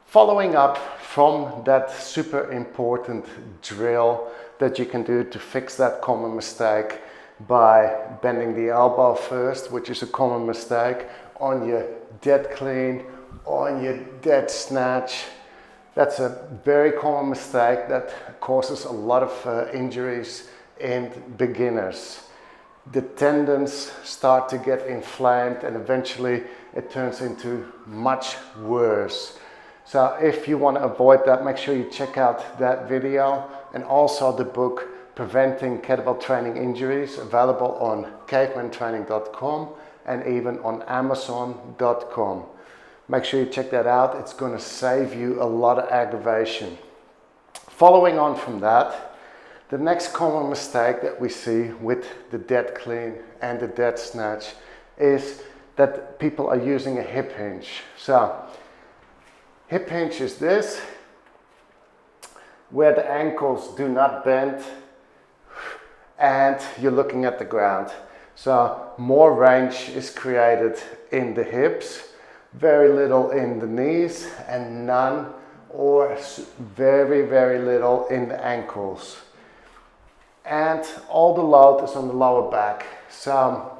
Following up from that super important drill that you can do to fix that common mistake by bending the elbow first, which is a common mistake, on your dead clean, on your dead snatch. That's a very common mistake that causes a lot of injuries in beginners. The tendons start to get inflamed and eventually it turns into much worse. So if you want to avoid that, make sure you check out that video and also the book Preventing Kettlebell Training Injuries, available on Cavemantraining.com and even on Amazon.com. Make sure you check that out. It's going to save you a lot of aggravation. Following on from that, the next common mistake that we see with the dead clean and the dead snatch is that people are using a hip hinge. So hip hinge is this, where the ankles do not bend and you're looking at the ground. So more range is created in the hips, very little in the knees, and none or very, very little in the ankles. And all the load is on the lower back. So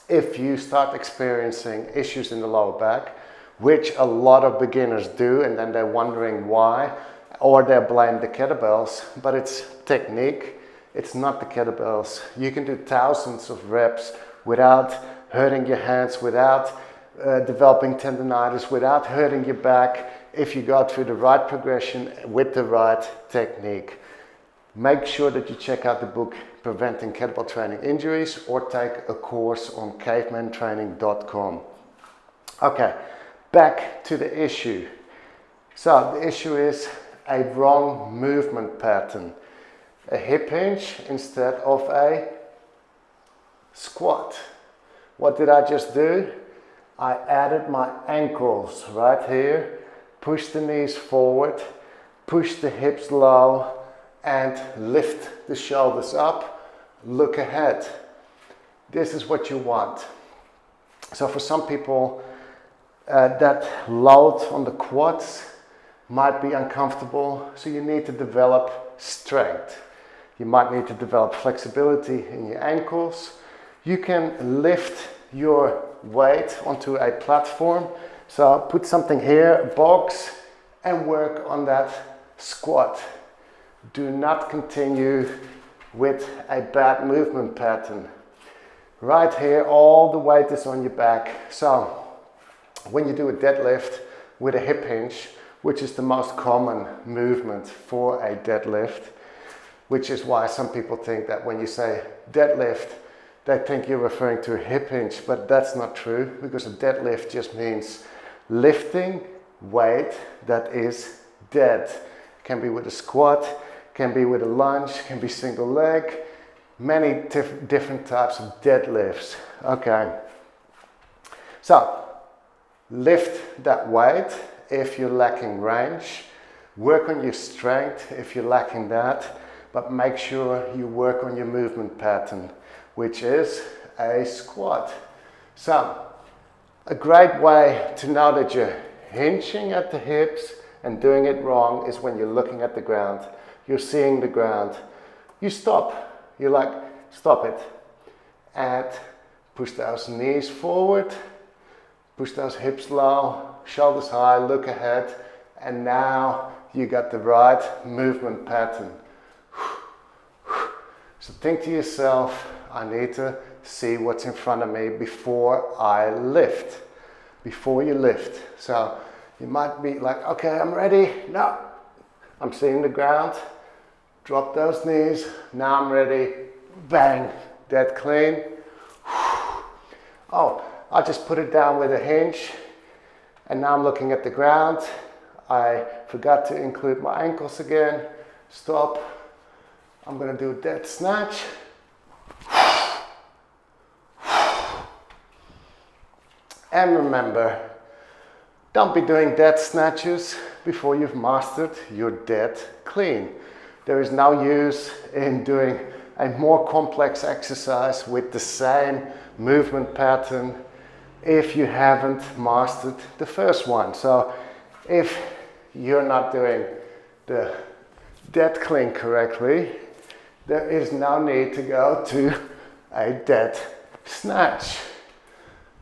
if you start experiencing issues in the lower back, which a lot of beginners do, and then they're wondering why, or they blame the kettlebells, but it's technique, it's not the kettlebells. You can do thousands of reps without hurting your hands, without developing tendonitis, without hurting your back, if you go through the right progression with the right technique. Make sure that you check out the book Preventing Kettlebell Training Injuries or take a course on Cavemantraining.com. Okay. Back to the issue. So the issue is a wrong movement pattern. A hip hinge instead of a squat. What did I just do? I added my ankles right here, pushed the knees forward, pushed the hips low, and lift the shoulders up, look ahead. This is what you want. So for some people, that load on the quads might be uncomfortable, so you need to develop strength. You might need to develop flexibility in your ankles. You can lift your weight onto a platform. So put something here, a box, and work on that squat. Do not continue with a bad movement pattern. Right here, all the weight is on your back. So when you do a deadlift with a hip hinge, which is the most common movement for a deadlift, which is why some people think that when you say deadlift, they think you're referring to a hip hinge, but that's not true, because a deadlift just means lifting weight that is dead. Can be with a squat, can be with a lunge, can be single leg, many different types of deadlifts. Okay, so lift that weight if you're lacking range. Work on your strength if you're lacking that, but make sure you work on your movement pattern, which is a squat. So, a great way to know that you're hinging at the hips and doing it wrong is when you're looking at the ground. You're seeing the ground. You stop. You're like, stop it. And push those knees forward. Push those hips low, shoulders high, look ahead, and now you got the right movement pattern. So think to yourself, I need to see what's in front of me before I lift. Before you lift. So you might be like, okay, I'm ready. No, I'm seeing the ground. Drop those knees. Now I'm ready. Bang, dead clean. Oh, I just put it down with a hinge, and now I'm looking at the ground. I forgot to include my ankles again. Stop. I'm going to do a dead snatch. And remember, don't be doing dead snatches before you've mastered your dead clean. There is no use in doing a more complex exercise with the same movement pattern if you haven't mastered the first one. So if you're not doing the dead clean correctly, there is no need to go to a dead snatch.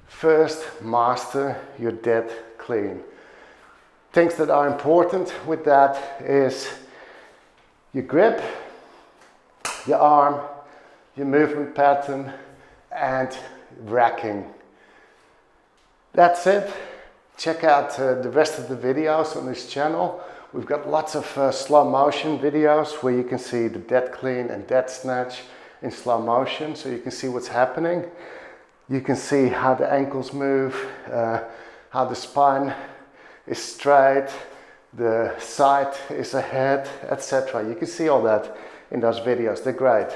First, master your dead clean. Things that are important with that is your grip, your arm, your movement pattern, and racking. That's it. Check out the rest of the videos on this channel. We've got lots of slow motion videos where you can see the dead clean and dead snatch in slow motion, so you can see what's happening. You can see how the ankles move, how the spine is straight, the side is ahead, etc. You can see all that in those videos. They're great.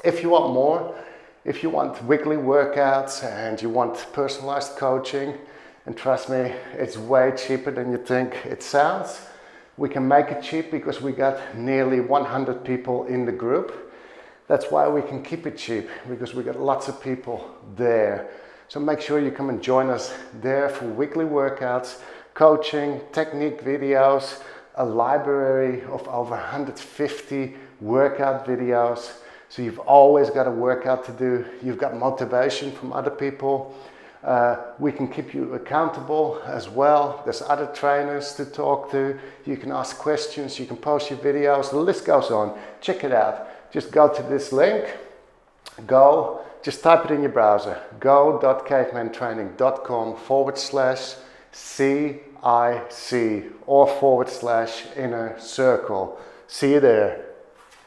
If you want more, if you want weekly workouts and you want personalized coaching, and trust me, it's way cheaper than you think it sounds. We can make it cheap because we got nearly 100 people in the group. That's why we can keep it cheap, because we got lots of people there. So make sure you come and join us there for weekly workouts, coaching, technique videos, a library of over 150 workout videos. So you've always got a workout to do. You've got motivation from other people. We can keep you accountable as well. There's other trainers to talk to. You can ask questions, you can post your videos, the list goes on. Check it out. Just go to this link, just type it in your browser, go.cavemantraining.com/CIC or /inner circle. See you there.